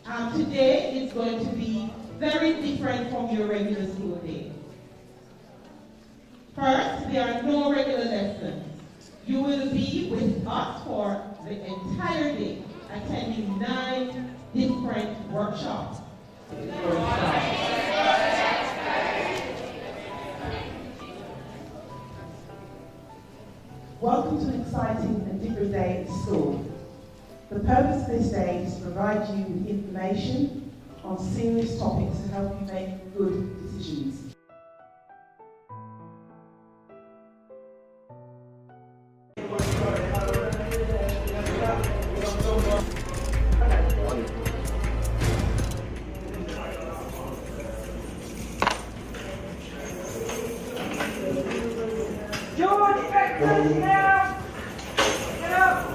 Today is going to be very different from your regular school day. First, there are no regular lessons. You will be with us for the entire day, attending 9 different workshops. Welcome to an exciting and different day at school. The purpose of this day is to provide you with information on serious topics to help you make good decisions. George, breakfast now! Get up!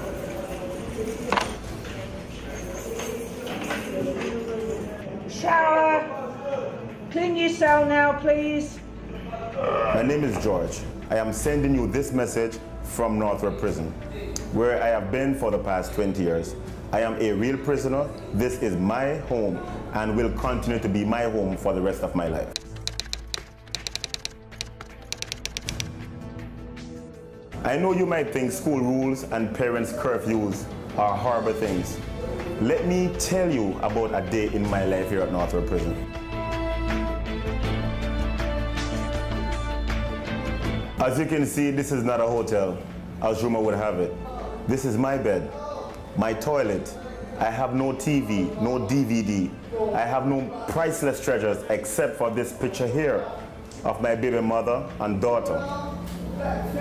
Shower! Clean your cell now, please. My name is George. I am sending you this message from Northward Prison, where I have been for the past 20 years. I am a real prisoner. This is my home and will continue to be my home for the rest of my life. I know you might think school rules and parents' curfews are horrible things. Let me tell you about a day in my life here at Northward Prison. As you can see, this is not a hotel, as rumor would have it. This is my bed, my toilet. I have no TV, no DVD. I have no priceless treasures except for this picture here of my baby mother and daughter.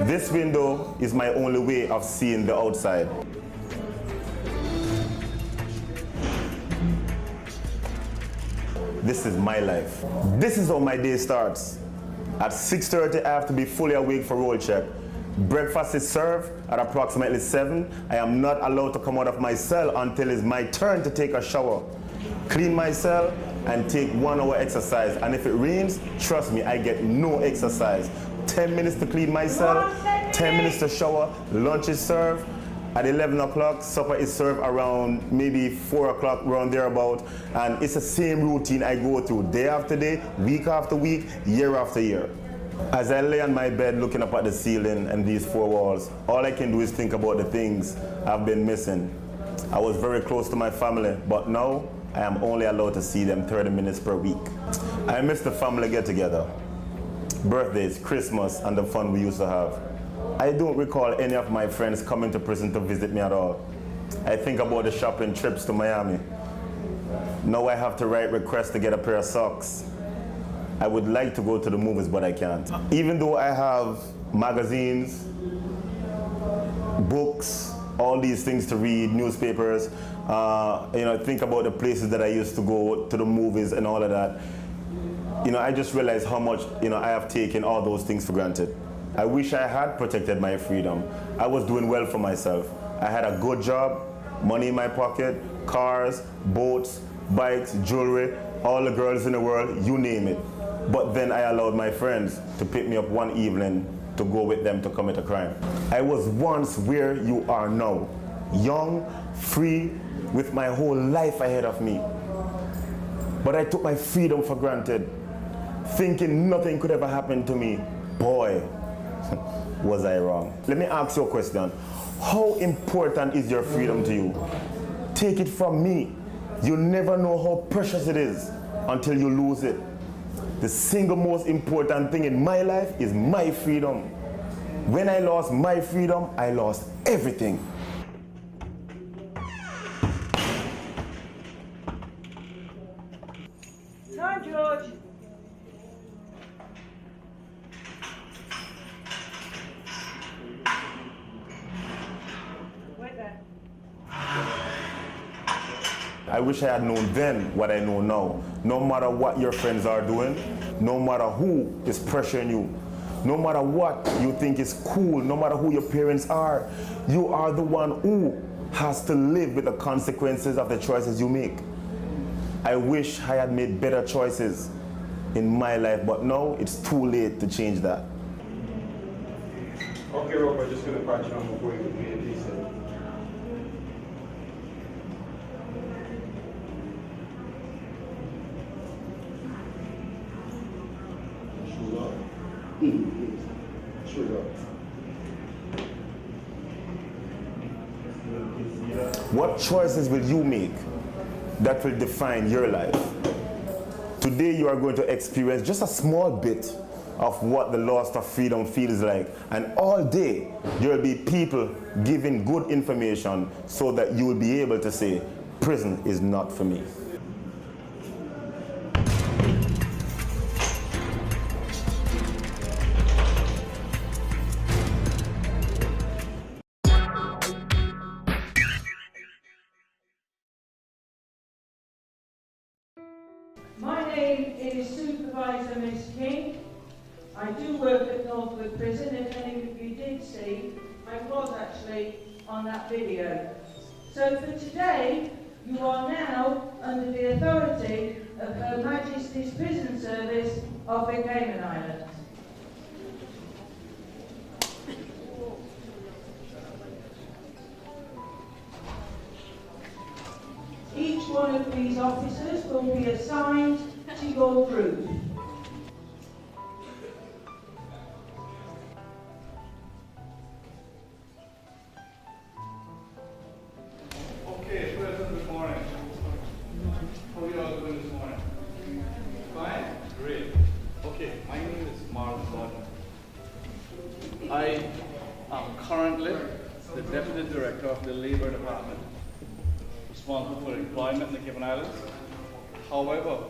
This window is my only way of seeing the outside. This is my life. This is how my day starts. At 6:30, I have to be fully awake for roll check. Breakfast is served at approximately 7. I am not allowed to come out of my cell until it's my turn to take a shower, clean my cell, and take 1 hour exercise. And if it rains, trust me, I get no exercise. 10 minutes to clean my cell, 10 minutes to shower, lunch is served. At 11 o'clock, supper is served around maybe 4 o'clock, around thereabout. And it's the same routine I go through day after day, week after week, year after year. As I lay on my bed looking up at the ceiling and these 4 walls, all I can do is think about the things I've been missing. I was very close to my family, but now I am only allowed to see them 30 minutes per week. I miss the family get-together, birthdays, Christmas, and the fun we used to have. I don't recall any of my friends coming to prison to visit me at all. I think about the shopping trips to Miami. Now I have to write requests to get a pair of socks. I would like to go to the movies, but I can't. Even though I have magazines, books, all these things to read, newspapers, think about the places that I used to go to the movies and all of that. I just realized how much, I have taken all those things for granted. I wish I had protected my freedom. I was doing well for myself. I had a good job, money in my pocket, cars, boats, bikes, jewelry, all the girls in the world, you name it. But then I allowed my friends to pick me up one evening to go with them to commit a crime. I was once where you are now, young, free, with my whole life ahead of me. But I took my freedom for granted, thinking nothing could ever happen to me. Boy, was I wrong. Let me ask you a question. How important is your freedom to you? Take it from me. You never know how precious it is until you lose it. The single most important thing in my life is my freedom. When I lost my freedom, I lost everything. Time, George. Wait there. I wish I had known then what I know now. No matter what your friends are doing, no matter who is pressuring you, no matter what you think is cool, no matter who your parents are, you are the one who has to live with the consequences of the choices you make. I wish I had made better choices in my life, but now it's too late to change that. Okay, Rob, I'm just going to patch you on before you give me a decent. in it. Sure. What choices will you make that will define your life? Today you are going to experience just a small bit of what the loss of freedom feels like, and all day there will be people giving good information so that you will be able to say, prison is not for me. My name is Supervisor Miss King. I do work at Northwood Prison. If any of you did see, I was actually on that video. So for today, you are now under the authority of Her Majesty's Prison Service of the Cayman Islands. Each one of these officers will be assigned to your group. Okay, President, good morning. How are you all doing this morning? Fine? Great. Okay, my name is Marlon Gordon. I am currently the Deputy Director of the Labor Department, responsible for employment in the Cayman Islands. However,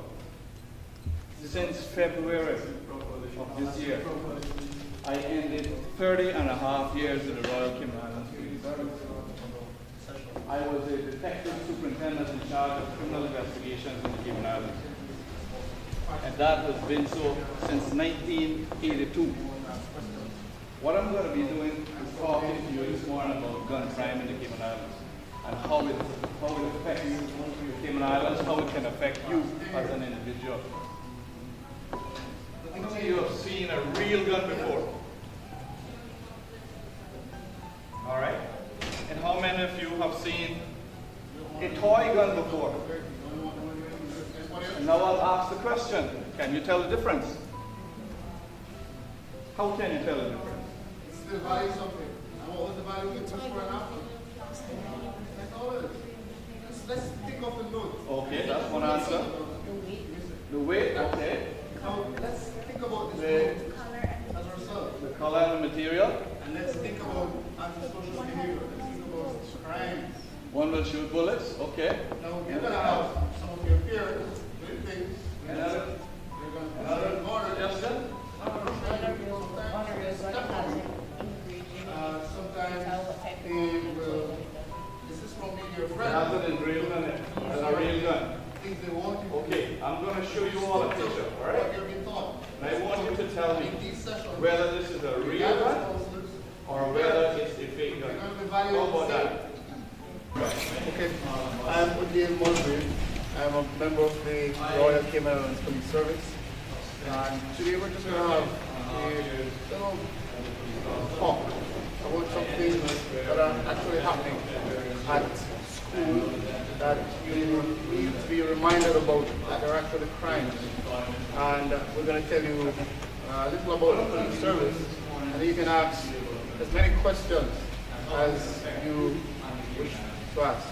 since February of this year, I ended 30.5 years in the Royal Cayman Islands Police Service. I was a detective superintendent in charge of criminal investigations in the Cayman Islands. And that has been so since 1982. What I'm going to be doing is talking to you this morning about gun crime in the Cayman Islands and how it affects the Cayman Islands, how it can affect you as an individual. How many of you have seen a real gun before? All right. And how many of you have seen a toy gun before? And now I'll ask the question, can you tell the difference? How can you tell the difference? It's still value something. And what was the value before and after? That's all it is. Let's think of the note. Okay, that's one answer. The weight, okay. Now, let's think about this note as ourselves. The color and the material. And let's think about antisocial behavior. Let's think about crimes. One will shoot bullets, okay. Now, you're going to have some of your peers doing things. Another, Another order. Justin? Sometimes they will, this is from being your friend. That's a real gun. That's a real gun. Things they want you to Okay, I'm going to show you all a picture, all right? What you've been taught. And I want you to tell me In these sessions, whether this is a real gun or whether it's a fake gun. you're going to be valued How about the same. that? Okay, I'm Udin Mulvey. I'm a member of the Royal Cayman Islands Police Service. And today we're just going to have a little talk about some things that are actually happening at school that you need to be reminded about that are actually crimes. And we're going to tell you a little about the police service. And you can ask as many questions as you wish to ask.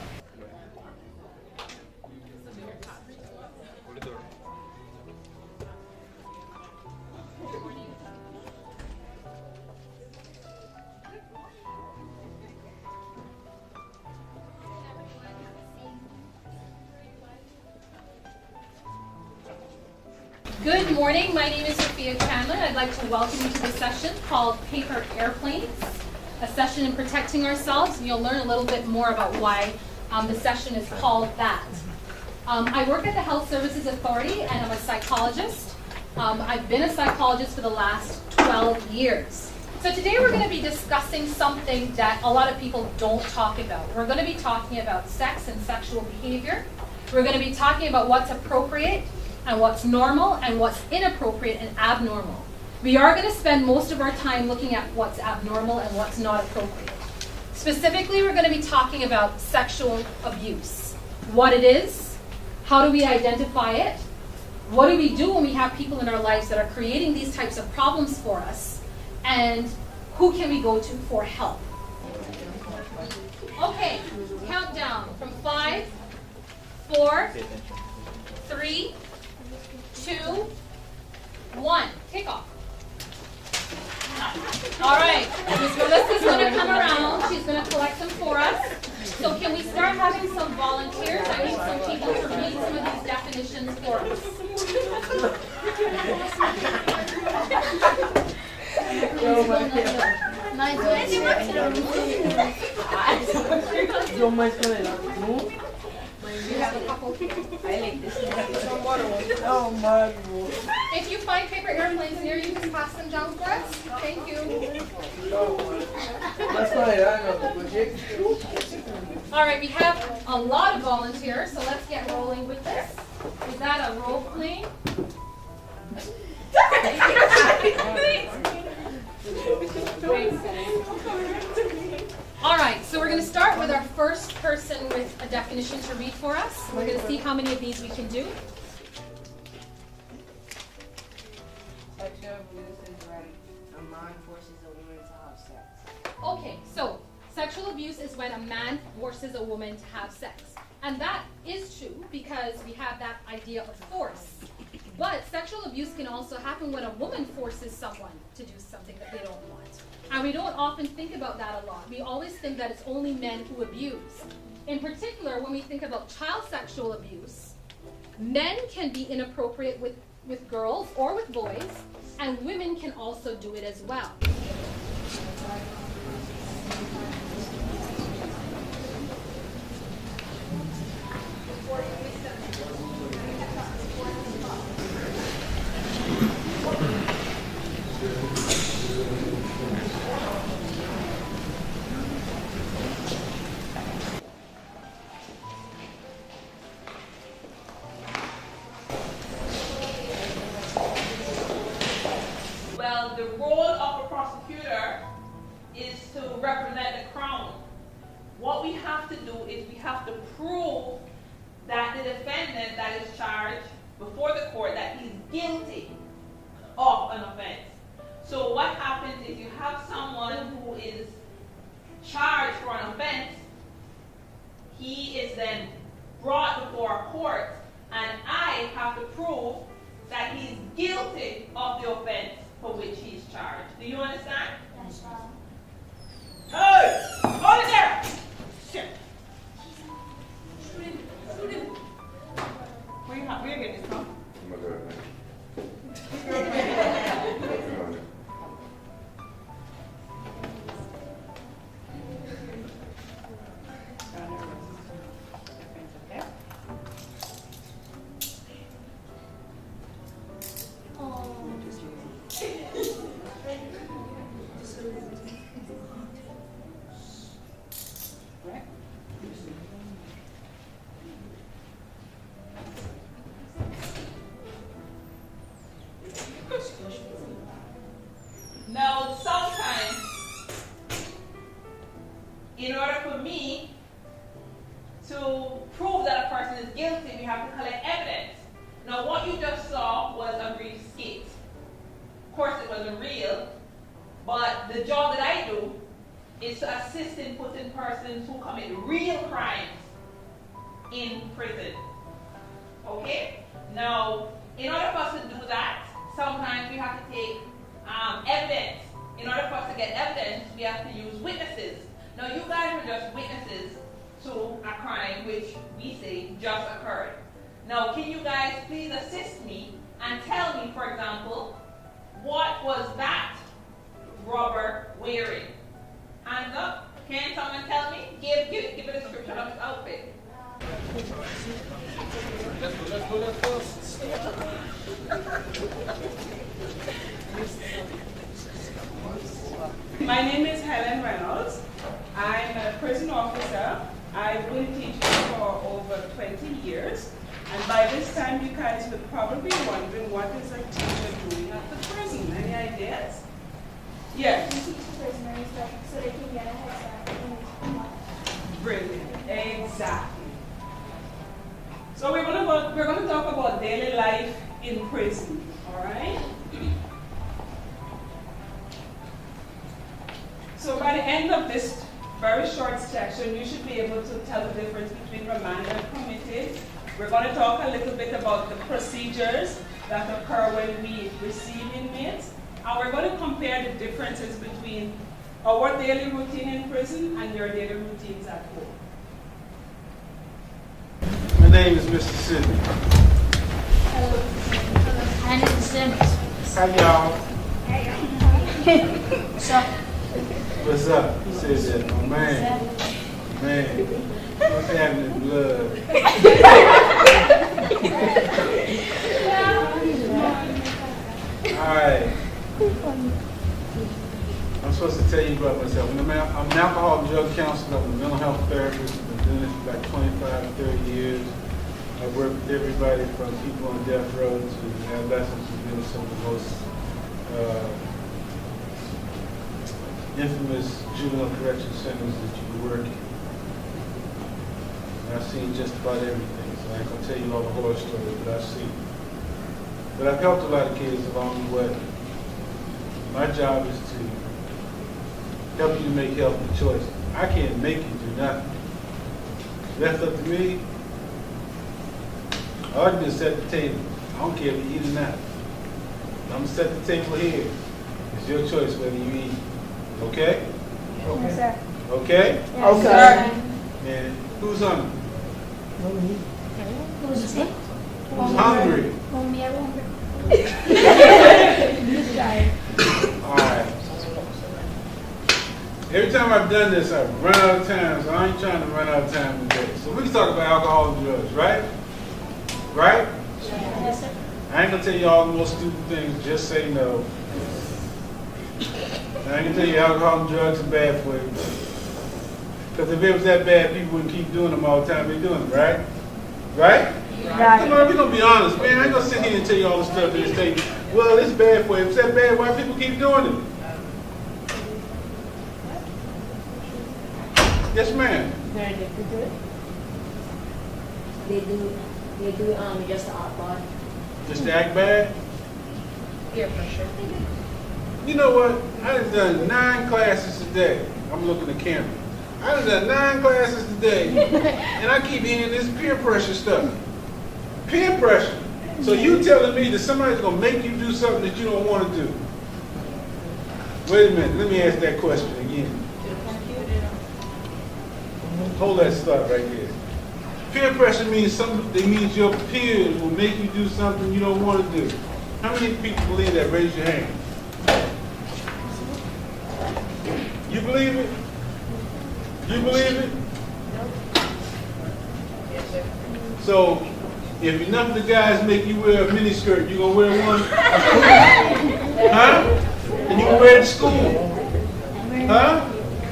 Good morning, my name is Sophia Chandler. I'd like to welcome you to the session called Paper Airplanes, a session in protecting ourselves, and you'll learn a little bit more about why the session is called that. I work at the Health Services Authority and I'm a psychologist. I've been a psychologist for the last 12 years. So today we're going to be discussing something that a lot of people don't talk about. We're going to be talking about sex and sexual behavior. We're going to be talking about what's appropriate and what's normal and what's inappropriate and abnormal. We are going to spend most of our time looking at what's abnormal and what's not appropriate. Specifically, we're going to be talking about sexual abuse, what it is, how do we identify it, What do we do when we have people in our lives that are creating these types of problems for us? And who can we go to for help? Okay, countdown from 5, 4, 3, 2, 1. Kick off. All right, Ms. Melissa's going to come around. She's going to collect them for us. So can we start having some volunteers? I need some people to read some of these definitions for us. If you find paper airplanes near you, just pass them down for us. Thank you. All right, we have a lot of volunteers, so let's get rolling with this. Is that a role playing? All right, so we're going to start with our first person with a definition to read for us. We're going to see how many of these we can do. Sexual abuse is when a man forces a woman to have sex. Okay, so sexual abuse is when a man forces a woman to have sex. And that is true because we have that idea of force. But sexual abuse can also happen when a woman forces someone to do something that they don't want. And we don't often think about that a lot. We always think that it's only men who abuse. In particular, when we think about child sexual abuse, men can be inappropriate with girls or with boys, and women can also do it as well. Well, the role of a prosecutor is to represent the crown. What we have to do is we have to prove that the defendant that is charged before the court that he's guilty of an offense. So what happens is you have someone who is charged for an offense. He is then brought before a court, and I have to prove that he's guilty of the offense for which he's charged. Do you understand? Yes, ma'am. Hey! Hold it there! Shit. Shoot him. Shoot him. Where you getting this from? Now, sometimes, in order for me to prove that a person is guilty, we have to collect evidence. Now, what you just saw was a brief skit. Of course, it wasn't real, but the job that I do is to assist in putting persons who commit real crimes in prison. Okay? Now, in order for us to do that, sometimes we have to take evidence. In order for us to get evidence, we have to use witnesses. Now, you guys are just witnesses to a crime which we say just occurred. Now, can you guys please assist me and tell me, for example, what was that robber wearing? Hands up. Can someone tell me? Give a description of his outfit. Let's go. My name is Helen Reynolds. I'm a prison officer. I've been teaching for over 20 years. And by this time, you guys would probably be wondering what is a teacher doing at the prison. Any ideas? Yes. We teach the prisoners so they can get a head start. Brilliant. Exactly. So we're gonna talk about daily life in prison, all right? So by the end of this very short section, you should be able to tell the difference between remand and committed. We're going to talk a little bit about the procedures that occur when we receive inmates, and we're going to compare the differences between our daily routine in prison and your daily routines at home. My name is Mr. Sidney. Hello. My name is Simmons. Hi, y'all. Hey. So, What's up? He says that, my man. Man, what's happening, blood? All right. I'm supposed to tell you about myself. I'm an alcohol and drug counselor. I'm a mental health therapist. I've been doing this for like 25 to 30 years. I work with everybody from people on death row to adolescents who've been in some of the most infamous juvenile correction centers that you can work in. And I've seen just about everything, so I ain't gonna tell you all the horror stories that I've seen. But I've helped a lot of kids along the way. My job is to help you to make healthy choices. I can't make you do nothing. Left up to me, all I do is set the table. I don't care if you eat or not. I'm gonna set the table here. It's your choice whether you eat. Okay? yes, sir. Okay? Yes, sir. And who's hungry? Who's it? Who's hungry? Me, I'm hungry. All right. Every time I've done this, I've run out of time, so I ain't trying to run out of time today. So we can talk about alcohol and drugs, right? Right? Yes, sir. I ain't gonna tell you all the most stupid things, just say no. I ain't gonna tell you alcohol and drugs are bad for you. Because if it was that bad, people wouldn't keep doing them all the time they're doing them, right? Right? Right. Come on, we're gonna be honest, man. I ain't gonna sit here and tell you all the stuff that it's taking. Well, it's bad for you. If it's that bad, why people keep doing it? Yes, ma'am. Very different to it. They do just to act bad. Just to act bad? Peer pressure. You know what? I done done 9 classes today. I'm looking at the camera. I done done 9 classes today, and I keep hearing this peer pressure stuff. Peer pressure. So you telling me that somebody's gonna make you do something that you don't want to do? Wait a minute. Let me ask that question again. Hold that thought right there. Peer pressure means something. It means your peers will make you do something you don't want to do. How many people believe that? Raise your hand. You believe it? You believe it? So, if enough of the guys make you wear a mini skirt, you gonna wear one? Huh? And you gonna wear it to school? Huh?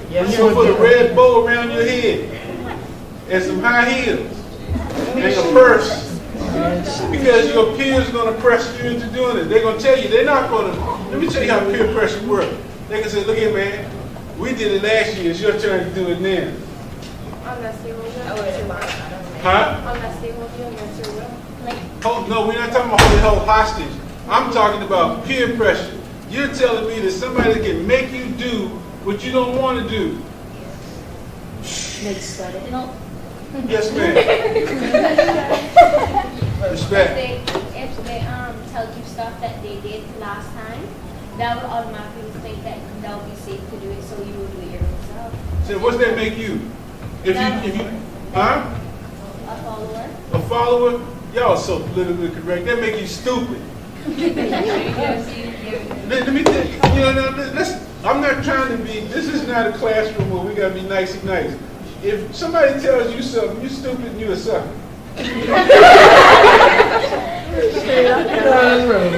You gonna put a red bow around your head and some high heels and a purse because your peers are gonna pressure you into doing it. They're gonna tell you, they're not gonna, let me tell you how peer pressure works. They can say, look here, man, we did it last year, it's your turn to do it now. Huh? Oh, no, we're not talking about holding hold hostage. I'm talking about peer pressure. You're telling me that somebody can make you do what you don't want to do. Yes, ma'am. Respect. If they tell you stuff that they did last time, that would automatically think that would be safe to do it, so you will do it yourself. So what's that make you? If you, huh? A follower. A follower? Y'all so politically correct. That make you stupid. Let me tell you, I'm not trying to be, this is not a classroom where we gotta be nicey nice. If somebody tells you something, you stupid and you a sucker. Do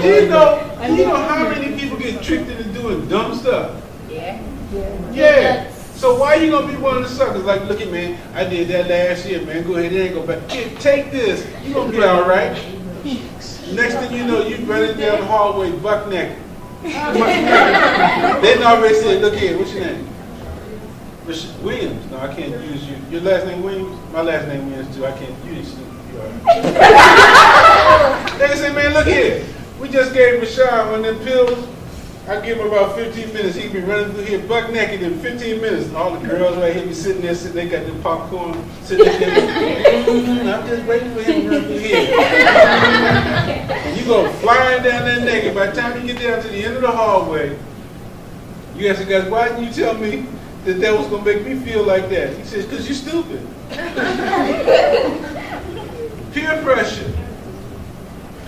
you know how many people get tricked into doing dumb stuff? Yeah. So why you gonna be one of the suckers? Like, look at man, I did that last year, man. Go ahead, it ain't go back. Here, take this. You gonna be all right. Next thing you know, you running down the hallway buck naked. They already said, look here, what's your name? Williams. No, I can't use you. Your last name Williams? My last name Williams too. I can't use you. They say, man, look here. We just gave Rashawn one of them pills. I give him about 15 minutes. He be running through here buck naked in 15 minutes. All the girls right here be sitting there, they got the popcorn, sitting there. I'm just waiting for him to run through here. And you go flying down that naked. By the time you get down to the end of the hallway, you ask the guys, why didn't you tell me that was going to make me feel like that? He says, because you're stupid. Peer pressure.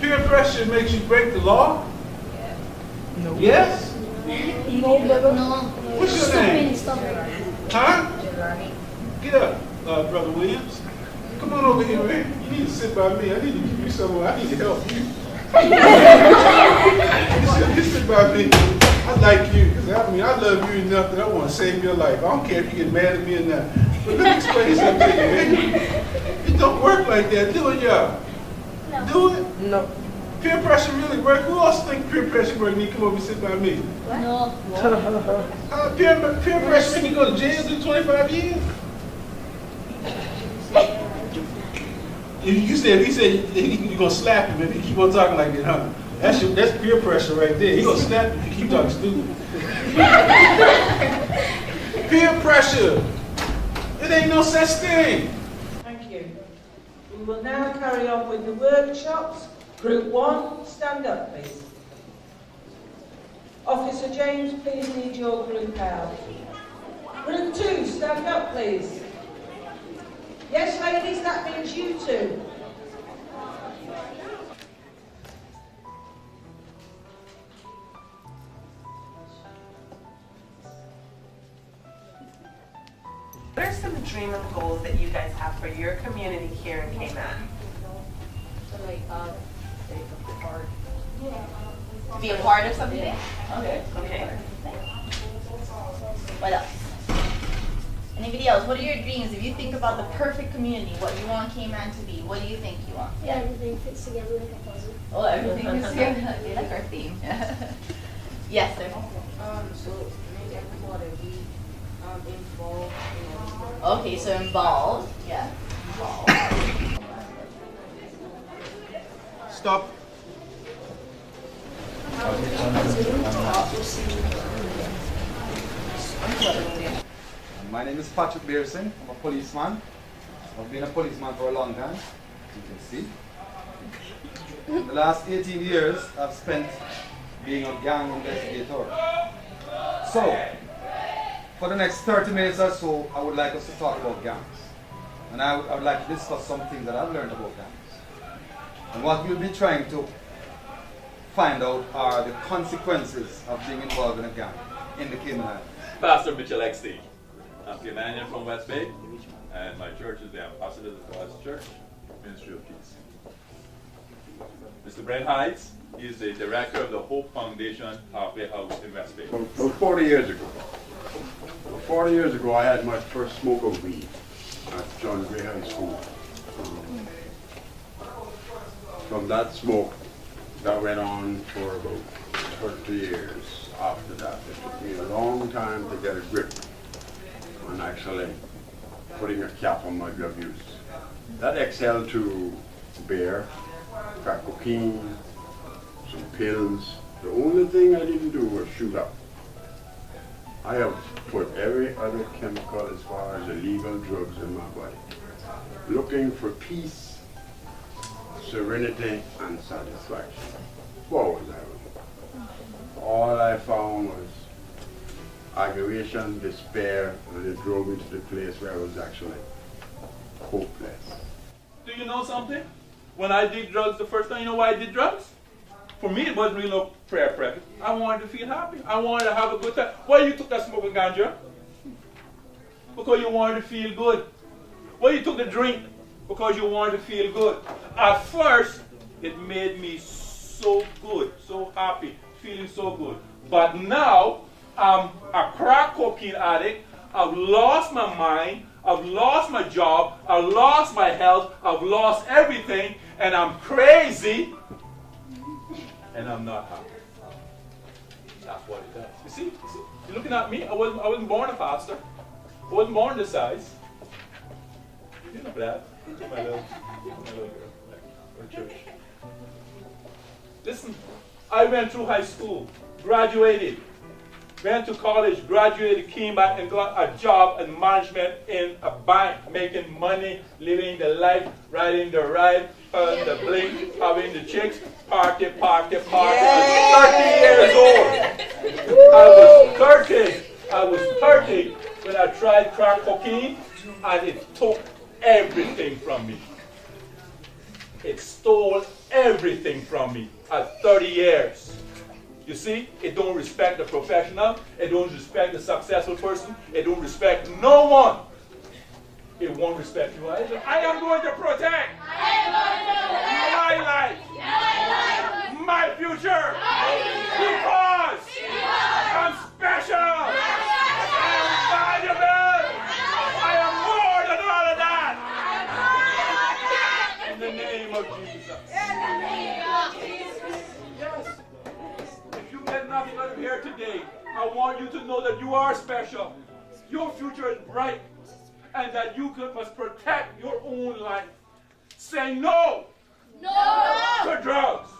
Peer pressure makes you break the law? No. Yes? No. What's your name? Huh? Get up, Brother Williams. Come on over here, man. You need to sit by me. I need to give you somewhere. I need to help you. You sit by me. I like you, because I love you enough that I want to save your life. I don't care if you get mad at me or not. But let me explain something to you, man. It don't work like that, do it, y'all? No. Do it? No. Peer pressure really work? Who else think peer pressure work? Need to come over and sit by me. What? No. Peer pressure make you go to jail, do 25 years? He said you're going to slap him if you keep on talking like that, huh? That's peer pressure right there. He's going to snap if you keep talking stupid. Peer pressure. It ain't no such thing. Thank you. We will now carry on with the workshops. Group 1, stand up please. Officer James, please lead your group out. Group 2, stand up please. Yes ladies, that means you two. What are some dream and goals that you guys have for your community here in Cayman? Be a part of something? Okay. What else? Anybody else? What are your dreams? If you think about the perfect community, what you want Cayman to be, what do you think you want? Yeah, everything fits together like a puzzle. Oh, everything is together. Okay, like our theme. Yes, sir. So maybe everybody be involved. Okay, so involved. Yeah. Involved. Stop. My name is Patrick Beerson. I'm a policeman. I've been a policeman for a long time, as you can see. In the last 18 years, I've spent being a gang investigator. So, for the next 30 minutes or so, I would like us to talk about gangs. And I would like to discuss some things that I've learned about gangs. And what we'll be trying to find out are the consequences of being involved in a gang in the Cayman Islands. Pastor Mitchell Eckstein. I'm Canadian from West Bay, and my church is the Ambassadors of God's Church, Ministry of Peace. Mr. Brent Heights is the director of the Hope Foundation Halfway House in West Bay. About 40 years ago. 40 years ago, I had my first smoke of weed at John Gray High School. From that smoke, that went on for about 30 years after that. It took me a long time to get a grip on actually putting a cap on my drug use. That exhaled to beer, crack cocaine, some pills. The only thing I didn't do was shoot up. I have put every other chemical as far as illegal drugs in my body, looking for peace, serenity, and satisfaction. What was I? All I found was aggravation, despair, and it drove me to the place where I was actually hopeless. Do you know something? When I did drugs the first time, you know why I did drugs? For me, it wasn't really no prayer practice. I wanted to feel happy. I wanted to have a good time. Why you took that smoking ganja? Because you wanted to feel good. Why you took the drink? Because you wanted to feel good. At first, it made me so good, so happy, feeling so good. But now, I'm a crack cocaine addict. I've lost my mind. I've lost my job. I've lost my health. I've lost everything. And I'm crazy. And I'm not happy. That's what it does. You see? You're looking at me. I wasn't born a pastor. I wasn't born this size. You know that. My little little girl, or church. Listen, I went through high school, graduated, went to college, graduated, came back and got a job in management in a bank, making money, living the life, riding the ride, the blink, having the chicks, party. I was 30 years old. I was 30 when I tried crack cocaine, and it took everything from me. It stole everything from me at 30 years. You see, it don't respect the professional, it don't respect the successful person, it don't respect no one. It won't respect you either. I am going to protect my life, my future, because I'm special, I'm valuable, I am more than all of that. In the name of Jesus. Yes. If you get nothing out of here today, I want you to know that you are special. Your future is bright, and that you must protect your own life. Say no to drugs.